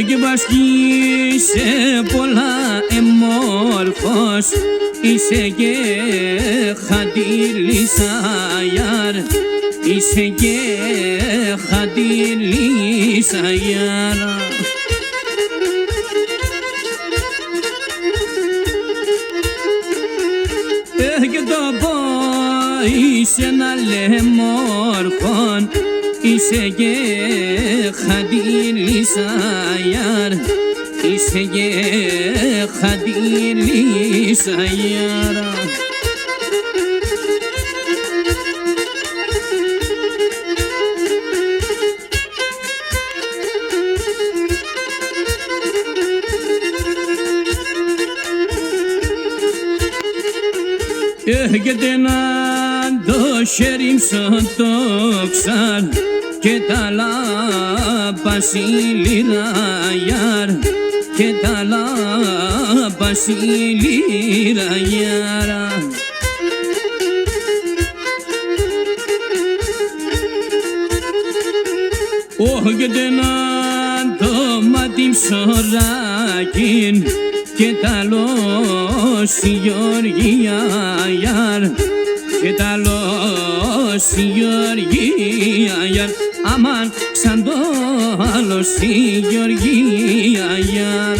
Και βασκεί σε πολλά εμόρφος, είσαι και χαντιλισαγιάρ, είσαι και χαντιλισαγιάρ. Και το πω είσαι ένα λεμόρφον, είσαι και χαντιλισαγιάρ, είσαι και χαντιλισαγιάρ. Έρχεται να το χέρι μου το ξάρ και τα λαπασιλιραγιάρ, και τα λαπασιλιραγιάρ. Έρχεται να το μάτι ψωράκιν και τα λοσιοργιαγιάρ, και τα λοσιοργιαγιάρ. Αμάν σαν το λοσιοργιαγιάρ.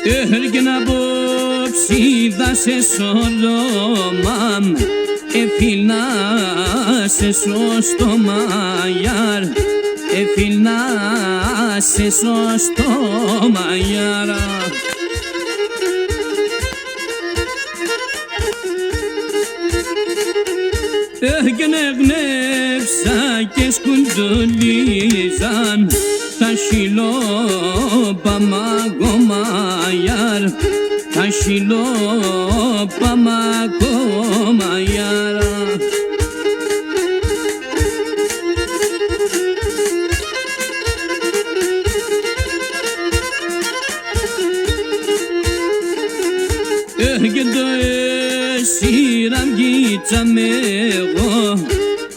Έρχεται απόψη δάσε σωρόμαμ, εφυλάσαι στο μαγιάρ, εφυλάσαι στο μαγιάρ. Έρχεται γνεύσα και σκουντουλίζαν τα σιλόπαμαγωμαγιάρ, τα σιλόπαμαγωμαγιάρ. Έρχεται σιραμγίτσα με εγώ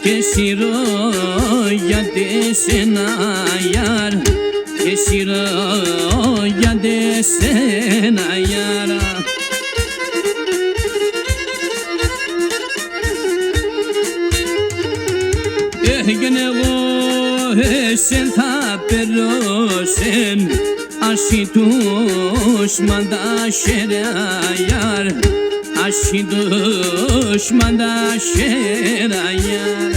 και σιρώ γιατί σεναγιάρ, και σιρώ γιατί σεναγιάρ. Έγινε εγώ εσεν θα περώσεν, ασύ τους μαντασεραγιάρ, ασύ τους μαντασεραγιάρ.